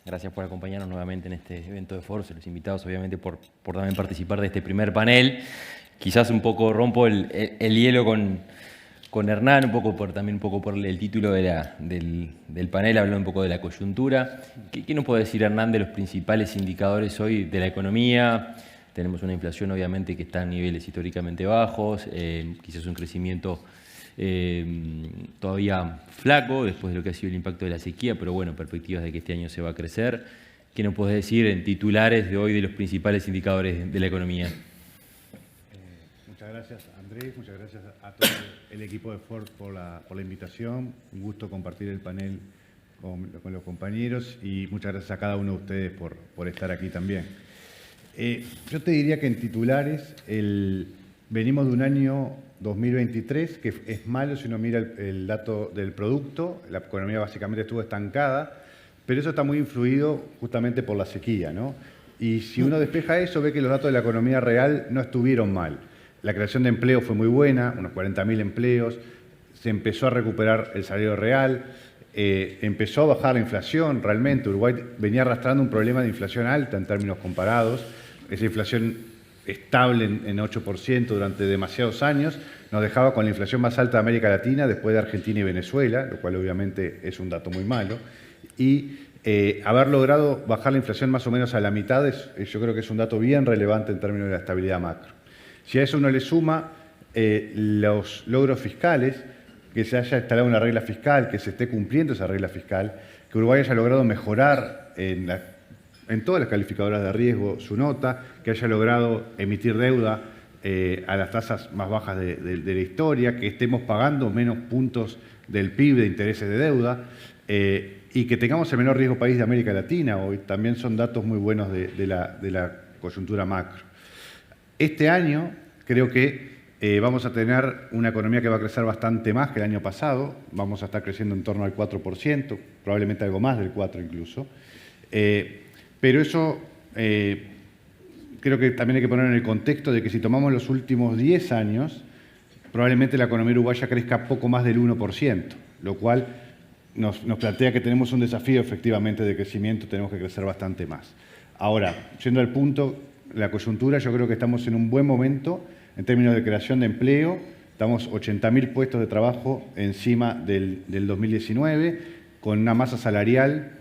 Gracias por acompañarnos nuevamente en este evento de foros, los invitados obviamente por también participar de este primer panel. Quizás un poco rompo el hielo con Hernán, también un poco por el título del panel, hablando un poco de la coyuntura. ¿Qué nos puede decir Hernán de los principales indicadores hoy de la economía? Tenemos una inflación obviamente que está a niveles históricamente bajos, quizás un crecimiento todavía flaco después de lo que ha sido el impacto de la sequía, pero bueno, perspectivas de que este año se va a crecer. ¿Qué nos puedes decir en titulares de hoy de los principales indicadores de la economía? Muchas gracias, Andrés. Muchas gracias a todo el equipo de Ford por la invitación. Un gusto compartir el panel con los compañeros y muchas gracias a cada uno de ustedes por estar aquí también. Yo te diría que en titulares venimos de un año 2023 que es malo si uno mira el dato del producto. La economía básicamente estuvo estancada, pero eso está muy influido justamente por la sequía, ¿no? Y si uno despeja eso, ve que los datos de la economía real no estuvieron mal. La creación de empleo fue muy buena, unos 40.000 empleos, se empezó a recuperar el salario real, empezó a bajar la inflación realmente. Uruguay venía arrastrando un problema de inflación alta en términos comparados, esa inflación estable en 8% durante demasiados años, nos dejaba con la inflación más alta de América Latina después de Argentina y Venezuela, lo cual obviamente es un dato muy malo. Y haber logrado bajar la inflación más o menos a la mitad, yo creo que es un dato bien relevante en términos de la estabilidad macro. Si a eso uno le suma los logros fiscales, que se haya instalado una regla fiscal, que se esté cumpliendo esa regla fiscal, que Uruguay haya logrado mejorar en todas las calificadoras de riesgo su nota, que haya logrado emitir deuda a las tasas más bajas de la historia, que estemos pagando menos puntos del PIB de intereses de deuda y que tengamos el menor riesgo país de América Latina hoy, también son datos muy buenos de la coyuntura macro. Este año creo que vamos a tener una economía que va a crecer bastante más que el año pasado, vamos a estar creciendo en torno al 4%, probablemente algo más del 4% incluso. Pero eso creo que también hay que poner en el contexto de que si tomamos los últimos 10 años, probablemente la economía uruguaya crezca poco más del 1%, lo cual nos plantea que tenemos un desafío efectivamente de crecimiento, tenemos que crecer bastante más. Ahora, yendo al punto, la coyuntura, yo creo que estamos en un buen momento en términos de creación de empleo, estamos 80.000 puestos de trabajo encima del 2019, con una masa salarial,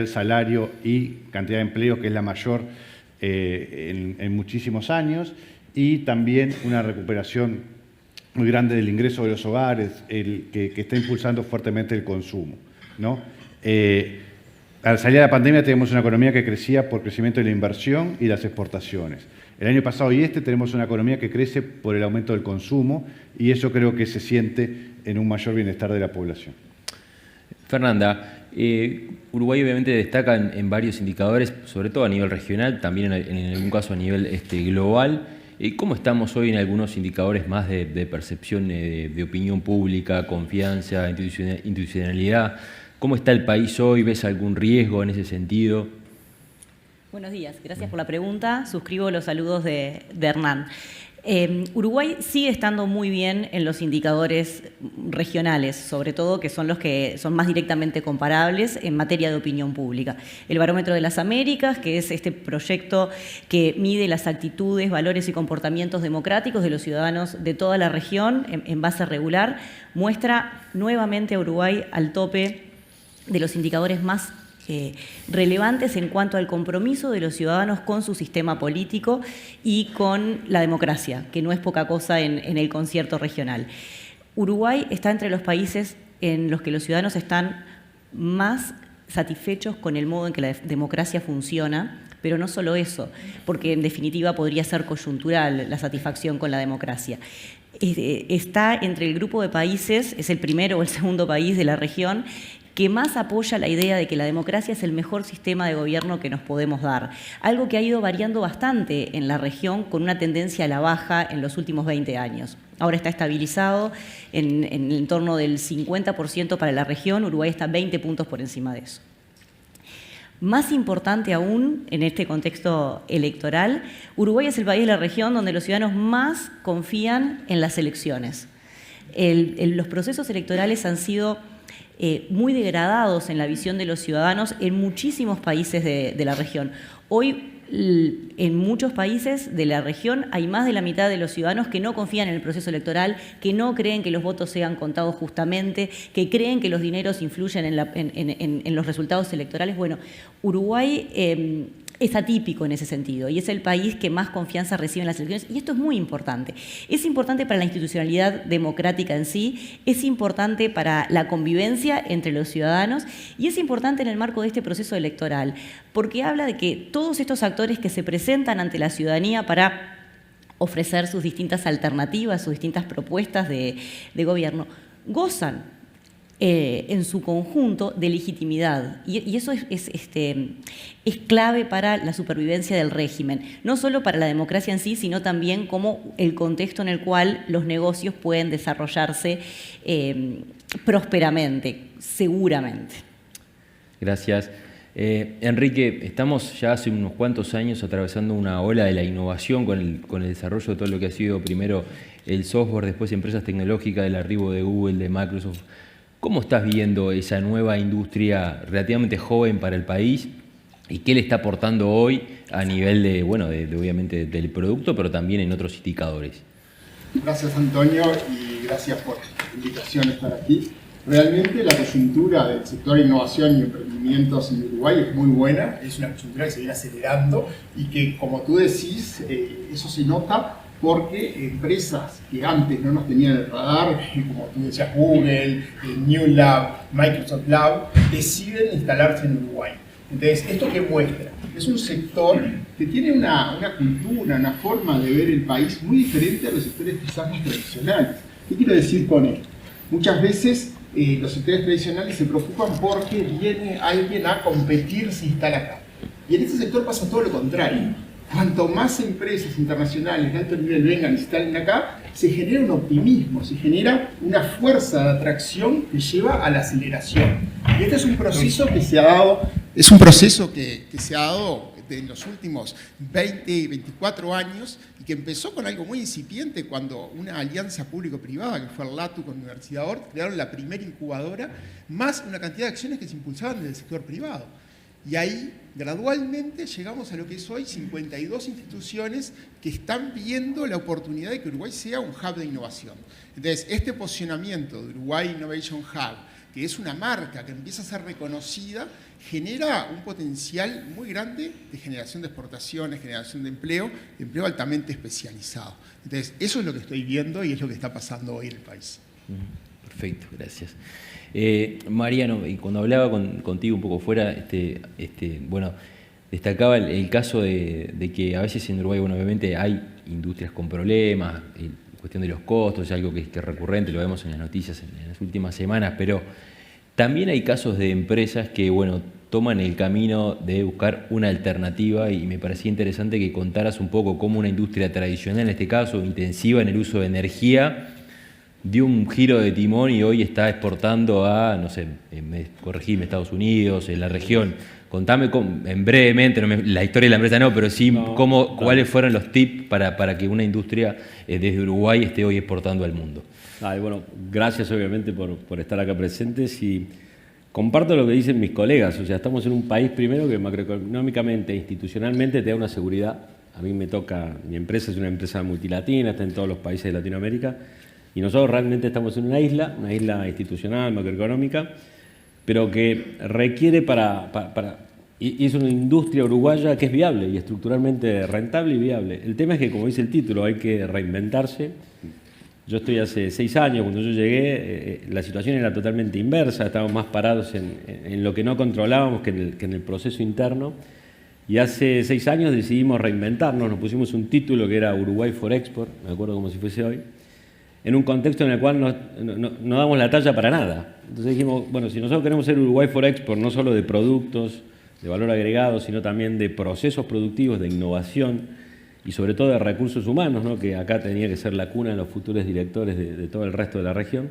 salario y cantidad de empleo que es la mayor en muchísimos años, y también una recuperación muy grande del ingreso de los hogares, que está impulsando fuertemente el consumo, ¿no? Al salir de la pandemia tenemos una economía que crecía por crecimiento de la inversión y las exportaciones. El año pasado y tenemos una economía que crece por el aumento del consumo y eso creo que se siente en un mayor bienestar de la población. Fernanda, Uruguay obviamente destaca en varios indicadores, sobre todo a nivel regional, también en algún caso a nivel global. ¿Cómo estamos hoy en algunos indicadores más de percepción de opinión pública, confianza, institucionalidad? ¿Cómo está el país hoy? ¿Ves algún riesgo en ese sentido? Buenos días, gracias por la pregunta. Suscribo los saludos de Hernán. Uruguay sigue estando muy bien en los indicadores regionales, sobre todo que son los que son más directamente comparables en materia de opinión pública. El Barómetro de las Américas, que es este proyecto que mide las actitudes, valores y comportamientos democráticos de los ciudadanos de toda la región en base regular, muestra nuevamente a Uruguay al tope de los indicadores más relevantes en cuanto al compromiso de los ciudadanos con su sistema político y con la democracia, que no es poca cosa en el concierto regional. Uruguay está entre los países en los que los ciudadanos están más satisfechos con el modo en que la democracia funciona, pero no solo eso, porque en definitiva podría ser coyuntural la satisfacción con la democracia. Está entre el grupo de países, es el primero o el segundo país de la región, que más apoya la idea de que la democracia es el mejor sistema de gobierno que nos podemos dar. Algo que ha ido variando bastante en la región con una tendencia a la baja en los últimos 20 años. Ahora está estabilizado en torno del 50% para la región, Uruguay está 20 puntos por encima de eso. Más importante aún, en este contexto electoral, Uruguay es el país de la región donde los ciudadanos más confían en las elecciones. Los procesos electorales han sido muy degradados en la visión de los ciudadanos en muchísimos países de la región. Hoy, en muchos países de la región hay más de la mitad de los ciudadanos que no confían en el proceso electoral, que no creen que los votos sean contados justamente, que creen que los dineros influyen en los resultados electorales. Bueno, Uruguay es atípico en ese sentido y es el país que más confianza recibe en las elecciones, y esto es muy importante. Es importante para la institucionalidad democrática en sí, es importante para la convivencia entre los ciudadanos y es importante en el marco de este proceso electoral, porque habla de que todos estos actores que se presentan ante la ciudadanía para ofrecer sus distintas alternativas, sus distintas propuestas de gobierno, gozan en su conjunto de legitimidad. Y eso es clave para la supervivencia del régimen, no solo para la democracia en sí, sino también como el contexto en el cual los negocios pueden desarrollarse prósperamente, seguramente. Gracias. Enrique, estamos ya hace unos cuantos años atravesando una ola de la innovación con el desarrollo de todo lo que ha sido primero el software, después empresas tecnológicas, el arribo de Google, de Microsoft. ¿Cómo estás viendo esa nueva industria relativamente joven para el país y qué le está aportando hoy a nivel de obviamente del producto, pero también en otros indicadores? Gracias, Antonio, y gracias por la invitación a estar aquí. Realmente la coyuntura del sector de innovación y emprendimientos en Uruguay es muy buena, es una coyuntura que se viene acelerando y que, como tú decís, eso se nota porque empresas que antes no nos tenían en el radar, como tú decías, Google, New Lab, Microsoft Lab, deciden instalarse en Uruguay. Entonces, ¿esto qué muestra? Es un sector que tiene una cultura, una forma de ver el país muy diferente a los sectores quizás más tradicionales. ¿Qué quiero decir con esto? Muchas veces los sectores tradicionales se preocupan porque viene alguien a competir si instala acá. Y en este sector pasa todo lo contrario. Cuanto más empresas internacionales de alto nivel vengan y se instalen acá, se genera un optimismo, se genera una fuerza de atracción que lleva a la aceleración. Y este es un proceso que se ha dado, en los últimos 20, 24 años y que empezó con algo muy incipiente cuando una alianza público-privada, que fue el LATU con Universidad Ort, crearon la primera incubadora, más una cantidad de acciones que se impulsaban desde el sector privado. Y ahí, gradualmente, llegamos a lo que es hoy 52 instituciones que están viendo la oportunidad de que Uruguay sea un hub de innovación. Entonces, este posicionamiento de Uruguay Innovation Hub, que es una marca que empieza a ser reconocida, genera un potencial muy grande de generación de exportaciones, generación de empleo altamente especializado. Entonces, eso es lo que estoy viendo y es lo que está pasando hoy en el país. Perfecto, gracias. Mariano, y cuando hablaba contigo un poco fuera, destacaba el caso de que a veces en Uruguay, obviamente hay industrias con problemas, la cuestión de los costos es algo que es recurrente, lo vemos en las noticias en las últimas semanas, pero también hay casos de empresas que, toman el camino de buscar una alternativa y me parecía interesante que contaras un poco cómo una industria tradicional, en este caso intensiva en el uso de energía, dio un giro de timón y hoy está exportando a, corregime, Estados Unidos, en la región. Contame brevemente, la historia de la empresa pero sí cuáles fueron los tips para que una industria desde Uruguay esté hoy exportando al mundo. Gracias obviamente por estar acá presentes y comparto lo que dicen mis colegas. O sea, estamos en un país primero que macroeconómicamente, institucionalmente te da una seguridad. A mí me toca, mi empresa es una empresa multilatina, está en todos los países de Latinoamérica. Y nosotros realmente estamos en una isla institucional, macroeconómica, pero que requiere y es una industria uruguaya que es viable y estructuralmente rentable y viable. El tema es que, como dice el título, hay que reinventarse. Yo estoy hace 6 años, cuando yo llegué, la situación era totalmente inversa, estábamos más parados en lo que no controlábamos que en el proceso interno. Y hace 6 años decidimos reinventarnos, nos pusimos un título que era Uruguay for Export, me acuerdo como si fuese hoy, en un contexto en el cual no damos la talla para nada. Entonces dijimos, si nosotros queremos ser Uruguay for Export, no solo de productos, de valor agregado, sino también de procesos productivos, de innovación y sobre todo de recursos humanos, que acá tenía que ser la cuna de los futuros directores de todo el resto de la región,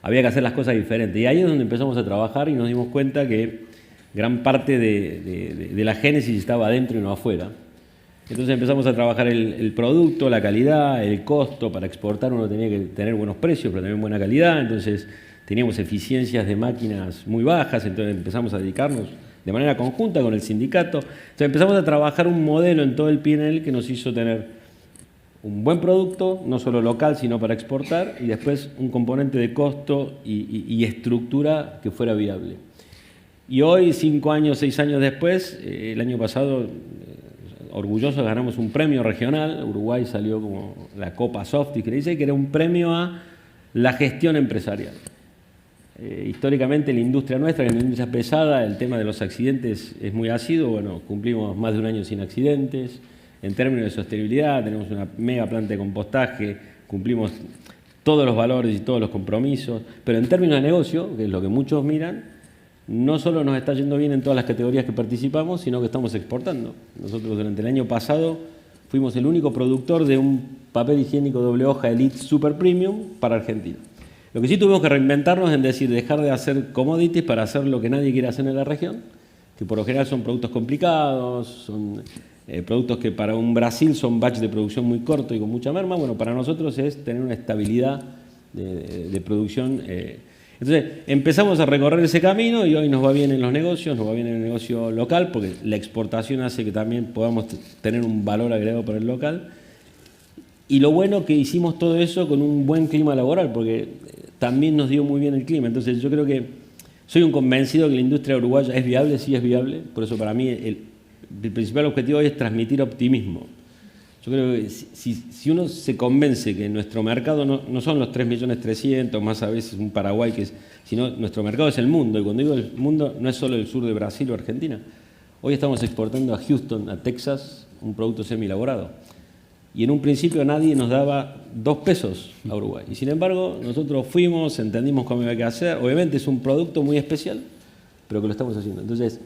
había que hacer las cosas diferentes. Y ahí es donde empezamos a trabajar y nos dimos cuenta que gran parte de la génesis estaba adentro y no afuera. Entonces empezamos a trabajar el producto, la calidad, el costo. Para exportar uno tenía que tener buenos precios, pero también buena calidad. Entonces teníamos eficiencias de máquinas muy bajas, entonces empezamos a dedicarnos de manera conjunta con el sindicato. Entonces empezamos a trabajar un modelo en todo el P&L que nos hizo tener un buen producto, no solo local, sino para exportar, y después un componente de costo y estructura que fuera viable. Y hoy, 5 años, 6 años después, el año pasado, orgullosos, ganamos un premio regional. Uruguay salió como la Copa Softis, que le dice, que era un premio a la gestión empresarial. Históricamente la industria nuestra, que es una industria pesada, el tema de los accidentes es muy ácido. Bueno, cumplimos más de un año sin accidentes. En términos de sostenibilidad, tenemos una mega planta de compostaje, cumplimos todos los valores y todos los compromisos. Pero en términos de negocio, que es lo que muchos miran, no solo nos está yendo bien en todas las categorías que participamos, sino que estamos exportando. Nosotros durante el año pasado fuimos el único productor de un papel higiénico doble hoja Elite Super Premium para Argentina. Lo que sí tuvimos que reinventarnos es decir, dejar de hacer commodities para hacer lo que nadie quiere hacer en la región, que por lo general son productos complicados, son productos que para un Brasil son batch de producción muy corto y con mucha merma. Bueno, para nosotros es tener una estabilidad de producción. Entonces empezamos a recorrer ese camino y hoy nos va bien en los negocios, nos va bien en el negocio local, porque la exportación hace que también podamos tener un valor agregado para el local. Y lo bueno que hicimos todo eso con un buen clima laboral, porque también nos dio muy bien el clima. Entonces yo creo que soy un convencido que la industria uruguaya es viable, sí es viable. Por eso para mí el principal objetivo hoy es transmitir optimismo. Yo creo que si uno se convence que nuestro mercado no son los 3.300.000, más a veces un Paraguay, sino nuestro mercado es el mundo. Y cuando digo el mundo, no es solo el sur de Brasil o Argentina. Hoy estamos exportando a Houston, a Texas, un producto semielaborado. Y en un principio nadie nos daba 2 pesos a Uruguay. Y sin embargo, nosotros fuimos, entendimos cómo había que hacer. Obviamente es un producto muy especial, pero que lo estamos haciendo. Entonces,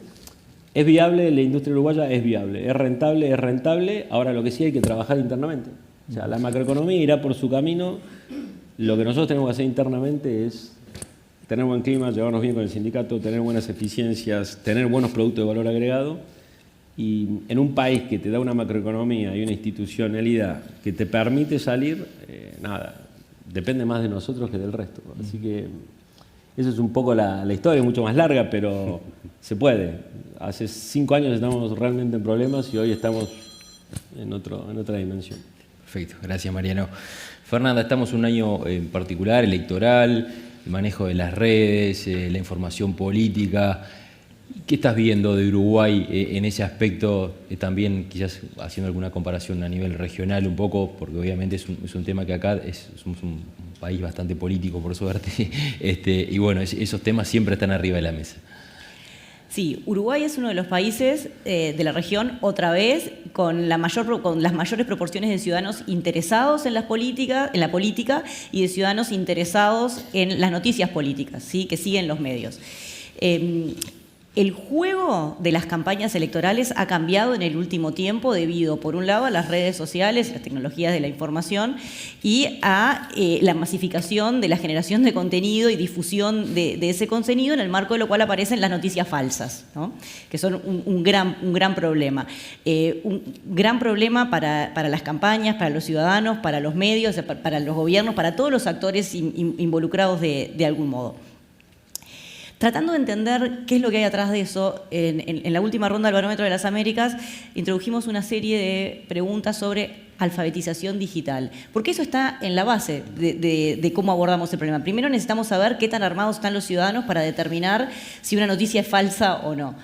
¿es viable la industria uruguaya? Es viable. ¿Es rentable? Es rentable. Ahora lo que sí hay que trabajar internamente. O sea, la macroeconomía irá por su camino. Lo que nosotros tenemos que hacer internamente es tener buen clima, llevarnos bien con el sindicato, tener buenas eficiencias, tener buenos productos de valor agregado. Y en un país que te da una macroeconomía y una institucionalidad que te permite salir, depende más de nosotros que del resto. Así que eso es un poco la historia, es mucho más larga, pero se puede. Hace 5 años estamos realmente en problemas y hoy estamos en otra dimensión. Perfecto, gracias Mariano. Fernanda, estamos en un año en particular, electoral, el manejo de las redes, la información política. ¿Qué estás viendo de Uruguay en ese aspecto? También quizás haciendo alguna comparación a nivel regional un poco, porque obviamente es un tema que acá somos un país bastante político, por suerte, y bueno, esos temas siempre están arriba de la mesa. Sí, Uruguay es uno de los países de la región, otra vez, con las mayores proporciones de ciudadanos interesados en la política y de ciudadanos interesados en las noticias políticas, ¿sí? Que siguen los medios. El juego de las campañas electorales ha cambiado en el último tiempo debido, por un lado, a las redes sociales, las tecnologías de la información y a la masificación de la generación de contenido y difusión de ese contenido, en el marco de lo cual aparecen las noticias falsas, ¿no? Que son un gran problema. Un gran problema para las campañas, para los ciudadanos, para los medios, para los gobiernos, para todos los actores involucrados de algún modo. Tratando de entender qué es lo que hay atrás de eso, en la última ronda del Barómetro de las Américas introdujimos una serie de preguntas sobre alfabetización digital, porque eso está en la base de cómo abordamos el problema. Primero necesitamos saber qué tan armados están los ciudadanos para determinar si una noticia es falsa o no.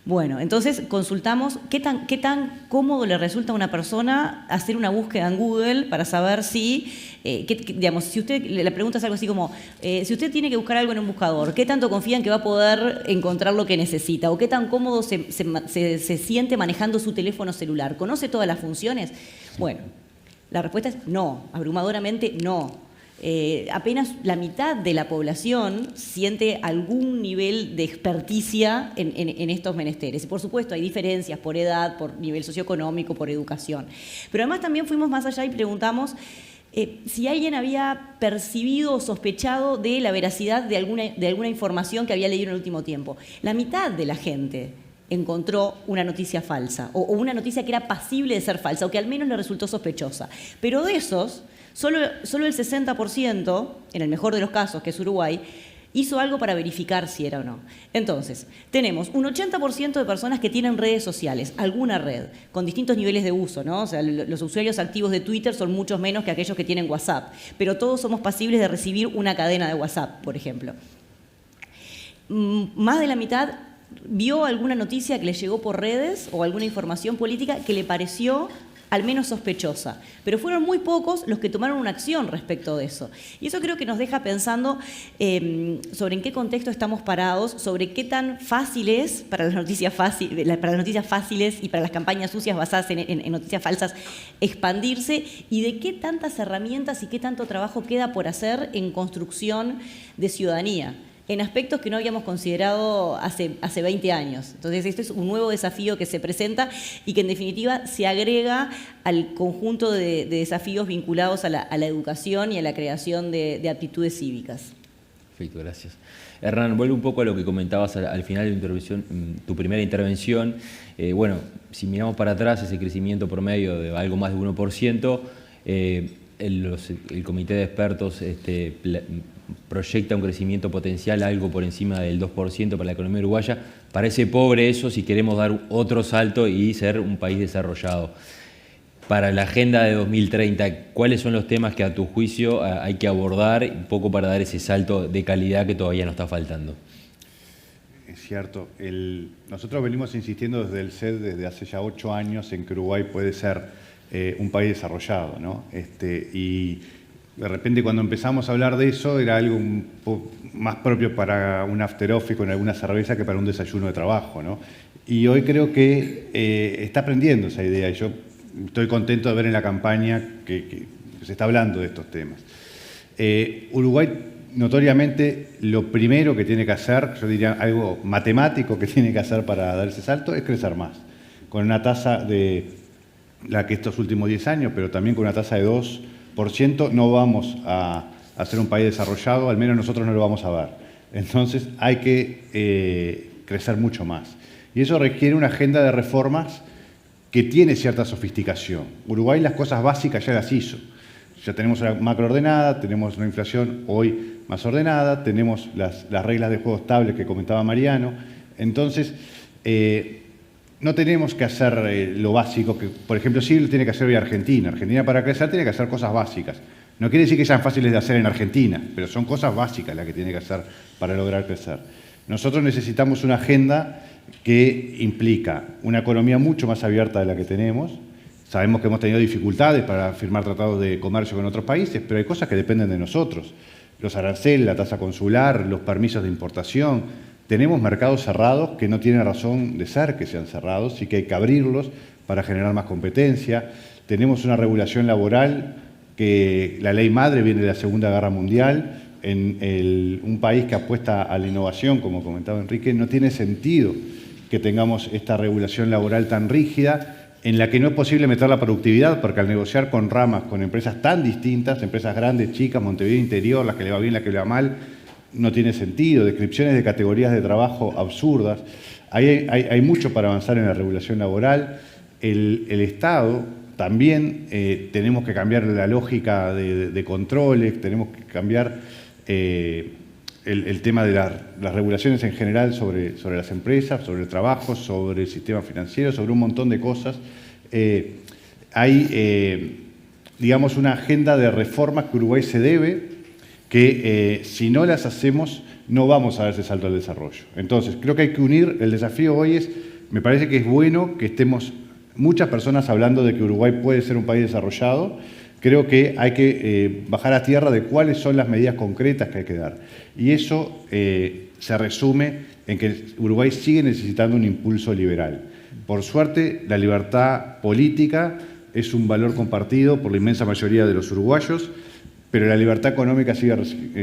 Bueno, entonces consultamos qué tan cómodo le resulta a una persona hacer una búsqueda en Google para saber si, digamos, si usted, la pregunta es algo así como, si usted tiene que buscar algo en un buscador, ¿qué tanto confía en que va a poder encontrar lo que necesita? ¿O qué tan cómodo se siente manejando su teléfono celular? ¿Conoce todas las funciones? Bueno, la respuesta es no, abrumadoramente no. Apenas la mitad de la población siente algún nivel de experticia en estos menesteres. Y por supuesto hay diferencias por edad, por nivel socioeconómico, por educación. Pero además también fuimos más allá y preguntamos si alguien había percibido o sospechado de la veracidad de alguna información que había leído en el último tiempo. La mitad de la gente encontró una noticia falsa o una noticia que era pasible de ser falsa o que al menos le resultó sospechosa. Pero de esos, solo el 60%, en el mejor de los casos, que es Uruguay, hizo algo para verificar si era o no. Entonces, tenemos un 80% de personas que tienen redes sociales, alguna red, con distintos niveles de uso, ¿no? O sea, los usuarios activos de Twitter son muchos menos que aquellos que tienen WhatsApp, pero todos somos pasibles de recibir una cadena de WhatsApp, por ejemplo. Más de la mitad vio alguna noticia que le llegó por redes o alguna información política que le pareció al menos sospechosa, pero fueron muy pocos los que tomaron una acción respecto de eso. Y eso creo que nos deja pensando sobre en qué contexto estamos parados, sobre qué tan fácil es para las noticias fáciles y para las campañas sucias basadas en noticias falsas expandirse, y de qué tantas herramientas y qué tanto trabajo queda por hacer en construcción de ciudadanía, en aspectos que no habíamos considerado hace 20 años. Entonces, este es un nuevo desafío que se presenta y que, en definitiva, se agrega al conjunto de desafíos vinculados a la educación y a la creación de aptitudes cívicas. Perfecto, gracias. Hernán, vuelvo un poco a lo que comentabas al final de tu intervención, tu primera intervención. Bueno, si miramos para atrás, ese crecimiento promedio de algo más de 1%, el comité de expertos proyecta un crecimiento potencial algo por encima del 2% para la economía uruguaya. Parece pobre eso si queremos dar otro salto y ser un país desarrollado. Para la agenda de 2030, ¿cuáles son los temas que a tu juicio hay que abordar un poco para dar ese salto de calidad que todavía nos está faltando? Es cierto. Nosotros venimos insistiendo desde el CED desde hace ya 8 años en que Uruguay puede ser un país desarrollado, ¿no? Y de repente cuando empezamos a hablar de eso era algo un poco más propio para un after office con alguna cerveza que para un desayuno de trabajo, ¿no? Y hoy creo que está aprendiendo esa idea y yo estoy contento de ver en la campaña que se está hablando de estos temas. Uruguay, notoriamente, lo primero que tiene que hacer, yo diría algo matemático que tiene que hacer para dar ese salto, es crecer más. Con una tasa de la que estos últimos 10 años, pero también con una tasa de 2%, no vamos a ser un país desarrollado, al menos nosotros no lo vamos a ver. Entonces hay que crecer mucho más. Y eso requiere una agenda de reformas que tiene cierta sofisticación. Uruguay las cosas básicas ya las hizo. Ya tenemos una macro ordenada, tenemos una inflación hoy más ordenada, tenemos las reglas de juego estables que comentaba Mariano. Entonces, no tenemos que hacer lo básico, que por ejemplo sí lo tiene que hacer hoy Argentina. Argentina para crecer tiene que hacer cosas básicas. No quiere decir que sean fáciles de hacer en Argentina, pero son cosas básicas las que tiene que hacer para lograr crecer. Nosotros necesitamos una agenda que implica una economía mucho más abierta de la que tenemos. Sabemos que hemos tenido dificultades para firmar tratados de comercio con otros países, pero hay cosas que dependen de nosotros. Los aranceles, la tasa consular, los permisos de importación. Tenemos mercados cerrados que no tienen razón de ser que sean cerrados y que hay que abrirlos para generar más competencia. Tenemos una regulación laboral que la ley madre viene de la Segunda Guerra Mundial. En un país que apuesta a la innovación, como comentaba Enrique, no tiene sentido que tengamos esta regulación laboral tan rígida en la que no es posible meter la productividad, porque al negociar con ramas, con empresas tan distintas, empresas grandes, chicas, Montevideo Interior, las que le va bien, las que le va mal, no tiene sentido, descripciones de categorías de trabajo absurdas. Hay mucho para avanzar en la regulación laboral. El Estado también tenemos que cambiar la lógica de controles, tenemos que cambiar el tema de las regulaciones en general sobre las empresas, sobre el trabajo, sobre el sistema financiero, sobre un montón de cosas. Hay, digamos, una agenda de reformas que Uruguay se debe, que si no las hacemos no vamos a dar ese salto al desarrollo. Entonces, creo que hay que unir, el desafío hoy me parece que es bueno que estemos muchas personas hablando de que Uruguay puede ser un país desarrollado. Creo que hay que bajar a tierra de cuáles son las medidas concretas que hay que dar. Y eso se resume en que Uruguay sigue necesitando un impulso liberal. Por suerte, la libertad política es un valor compartido por la inmensa mayoría de los uruguayos, pero la libertad económica sigue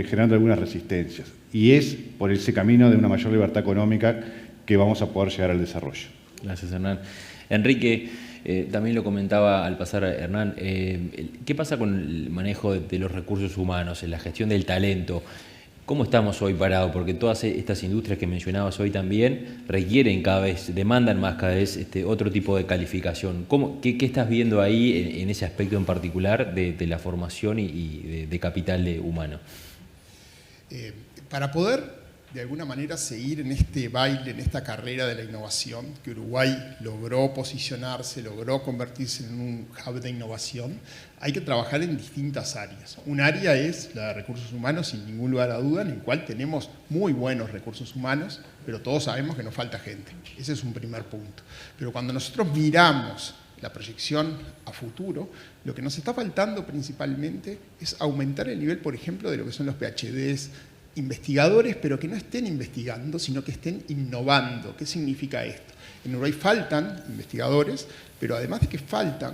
generando algunas resistencias. Y es por ese camino de una mayor libertad económica que vamos a poder llegar al desarrollo. Gracias, Hernán. Enrique, también lo comentaba al pasar a Hernán, ¿qué pasa con el manejo de los recursos humanos, en la gestión del talento? ¿Cómo estamos hoy parados? Porque todas estas industrias que mencionabas hoy también requieren cada vez, demandan más cada vez otro tipo de calificación. ¿Qué estás viendo ahí en ese aspecto en particular de la formación y de capital humano? Para poder de alguna manera seguir en este baile, en esta carrera de la innovación, que Uruguay logró posicionarse, logró convertirse en un hub de innovación, hay que trabajar en distintas áreas. Un área es la de recursos humanos, sin ningún lugar a duda, en el cual tenemos muy buenos recursos humanos, pero todos sabemos que nos falta gente. Ese es un primer punto. Pero cuando nosotros miramos la proyección a futuro, lo que nos está faltando principalmente es aumentar el nivel, por ejemplo, de lo que son los PhDs, investigadores, pero que no estén investigando, sino que estén innovando. ¿Qué significa esto? En Uruguay faltan investigadores, pero además de que falta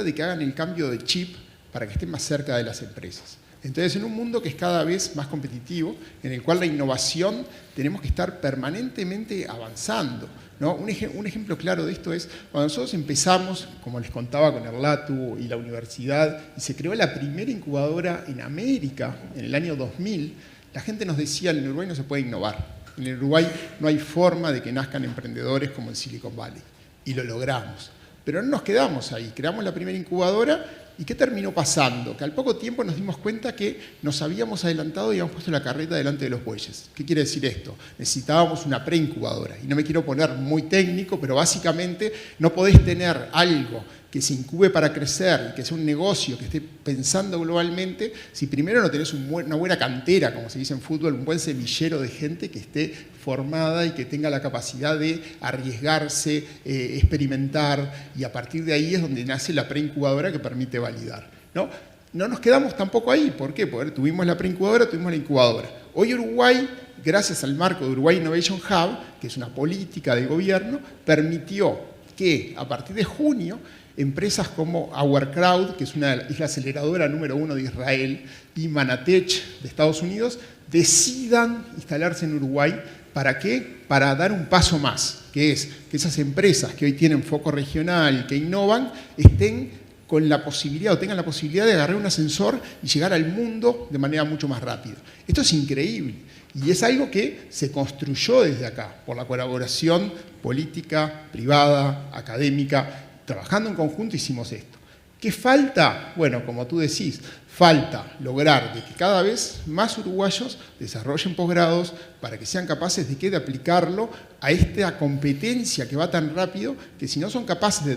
de que hagan el cambio de chip para que estén más cerca de las empresas. Entonces, en un mundo que es cada vez más competitivo, en el cual la innovación tenemos que estar permanentemente avanzando, ¿no? Un ejemplo claro de esto es cuando nosotros empezamos, como les contaba, con el LATU y la universidad, y se creó la primera incubadora en América en el año 2000, la gente nos decía, en Uruguay no se puede innovar. En el Uruguay no hay forma de que nazcan emprendedores como en Silicon Valley. Y lo logramos. Pero no nos quedamos ahí. Creamos la primera incubadora y ¿qué terminó pasando? Que al poco tiempo nos dimos cuenta que nos habíamos adelantado y habíamos puesto la carreta delante de los bueyes. ¿Qué quiere decir esto? Necesitábamos una preincubadora. Y no me quiero poner muy técnico, pero básicamente no podés tener algo que se incube para crecer y que sea un negocio que esté pensando globalmente, si primero no tenés una buena cantera, como se dice en fútbol, un buen semillero de gente que esté formada y que tenga la capacidad de arriesgarse, experimentar, y a partir de ahí es donde nace la preincubadora que permite validar, ¿no? No nos quedamos tampoco ahí. ¿Por qué? Porque tuvimos la preincubadora, tuvimos la incubadora. Hoy Uruguay, gracias al marco de Uruguay Innovation Hub, que es una política del gobierno, permitió que a partir de junio empresas como OurCrowd, que es la aceleradora número 1 de Israel, y Manatech de Estados Unidos, decidan instalarse en Uruguay. ¿Para qué? Para dar un paso más, que es que esas empresas que hoy tienen foco regional, que innovan, estén con la posibilidad o tengan la posibilidad de agarrar un ascensor y llegar al mundo de manera mucho más rápida. Esto es increíble y es algo que se construyó desde acá, por la colaboración política, privada, académica. Trabajando en conjunto hicimos esto. ¿Qué falta? Bueno, como tú decís, falta lograr de que cada vez más uruguayos desarrollen posgrados para que sean capaces de aplicarlo a esta competencia que va tan rápido que si no somos capaces de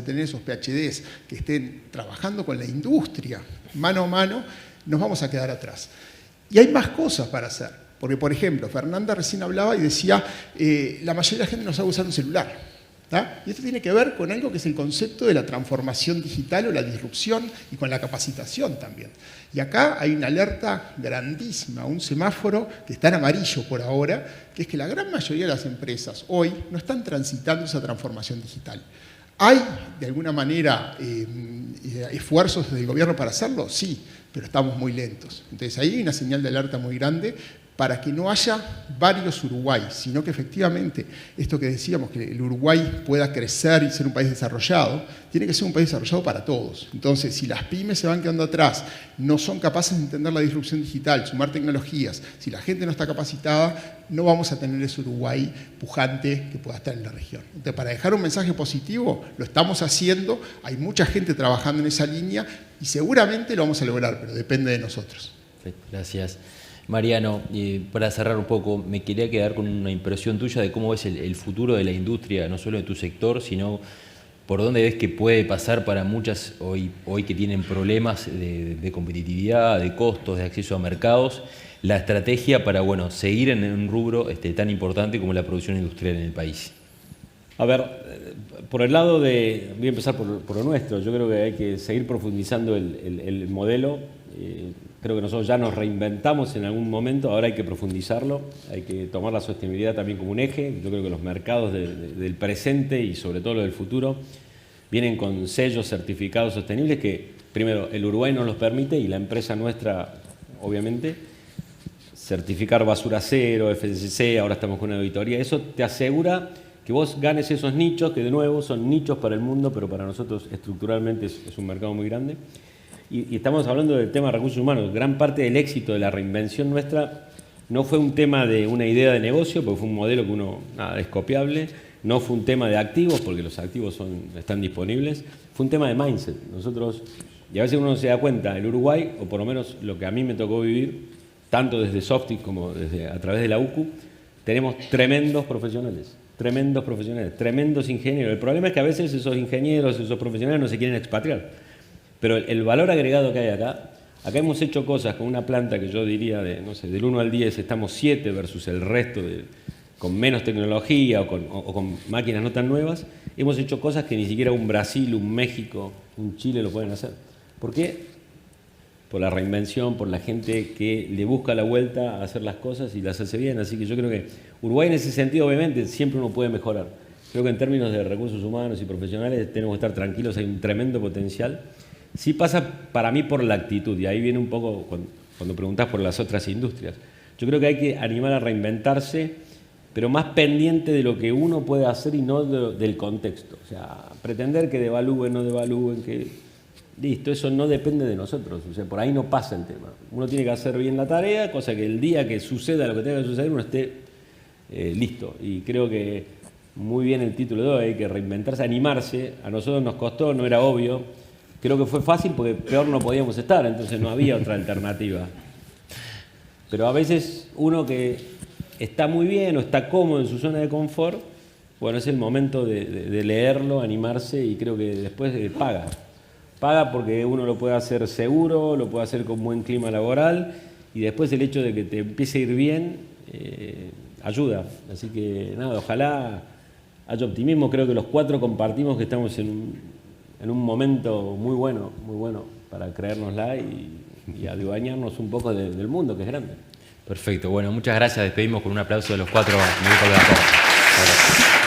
tener esos PhDs que estén trabajando con la industria mano a mano, nos vamos a quedar atrás. Y hay más cosas para hacer. Porque, por ejemplo, Fernanda recién hablaba y decía, la mayoría de la gente no sabe usar un celular. ¿Ah? Y esto tiene que ver con algo que es el concepto de la transformación digital o la disrupción y con la capacitación también. Y acá hay una alerta grandísima, un semáforo que está en amarillo por ahora, que es que la gran mayoría de las empresas hoy no están transitando esa transformación digital. ¿Hay, de alguna manera, esfuerzos del gobierno para hacerlo? Sí, pero estamos muy lentos. Entonces ahí hay una señal de alerta muy grande para que no haya varios Uruguay, sino que efectivamente esto que decíamos, que el Uruguay pueda crecer y ser un país desarrollado, tiene que ser un país desarrollado para todos. Entonces, si las pymes se van quedando atrás, no son capaces de entender la disrupción digital, sumar tecnologías, si la gente no está capacitada, no vamos a tener ese Uruguay pujante que pueda estar en la región. Entonces, para dejar un mensaje positivo, lo estamos haciendo, hay mucha gente trabajando en esa línea y seguramente lo vamos a lograr, pero depende de nosotros. Gracias. Mariano, para cerrar un poco, me quería quedar con una impresión tuya de cómo ves el futuro de la industria, no solo de tu sector, sino por dónde ves que puede pasar para muchas hoy que tienen problemas de competitividad, de costos, de acceso a mercados, la estrategia para seguir en un rubro tan importante como la producción industrial en el país. A ver, por el lado de... Voy a empezar por lo nuestro. Yo creo que hay que seguir profundizando el modelo. Creo que nosotros ya nos reinventamos en algún momento, ahora hay que profundizarlo, hay que tomar la sostenibilidad también como un eje. Yo creo que los mercados del presente y sobre todo los del futuro vienen con sellos certificados sostenibles que, primero, el Uruguay nos los permite y la empresa nuestra, obviamente, certificar basura cero, FSC, ahora estamos con una auditoría. Eso te asegura que vos ganes esos nichos, que de nuevo son nichos para el mundo, pero para nosotros estructuralmente es un mercado muy grande. Y estamos hablando del tema de recursos humanos. Gran parte del éxito de la reinvención nuestra no fue un tema de una idea de negocio, porque fue un modelo que es copiable. No fue un tema de activos, porque los activos están disponibles. Fue un tema de mindset. Nosotros, y a veces uno se da cuenta, el Uruguay, o por lo menos lo que a mí me tocó vivir, tanto desde Softiq como a través de la UCU, tenemos tremendos profesionales, tremendos ingenieros. El problema es que a veces esos ingenieros, esos profesionales no se quieren expatriar. Pero el valor agregado que hay acá hemos hecho cosas con una planta que yo diría, no sé, del 1 al 10 estamos 7 versus el resto, con menos tecnología o con máquinas no tan nuevas. Hemos hecho cosas que ni siquiera un Brasil, un México, un Chile lo pueden hacer. ¿Por qué? Por la reinvención, por la gente que le busca la vuelta a hacer las cosas y las hace bien. Así que yo creo que Uruguay en ese sentido, obviamente, siempre uno puede mejorar. Creo que en términos de recursos humanos y profesionales tenemos que estar tranquilos, hay un tremendo potencial. Sí pasa para mí por la actitud, y ahí viene un poco cuando preguntás por las otras industrias. Yo creo que hay que animar a reinventarse, pero más pendiente de lo que uno puede hacer y no del contexto. O sea, pretender que devalúen, no devalúen, que... Listo, eso no depende de nosotros, o sea, por ahí no pasa el tema. Uno tiene que hacer bien la tarea, cosa que el día que suceda lo que tenga que suceder uno esté listo. Y creo que muy bien el título de hoy, hay que reinventarse, animarse. A nosotros nos costó, no era obvio. Creo que fue fácil porque peor no podíamos estar, entonces no había otra alternativa. Pero a veces uno que está muy bien o está cómodo en su zona de confort, bueno, es el momento de leerlo, animarse, y creo que después paga. Paga porque uno lo puede hacer seguro, lo puede hacer con buen clima laboral, y después el hecho de que te empiece a ir bien ayuda. Así que nada, ojalá haya optimismo. Creo que los 4 compartimos que estamos en un momento muy bueno para creérnosla y adueñarnos un poco del mundo, que es grande. Perfecto. Bueno, muchas gracias. Despedimos con un aplauso de los 4 minutos de la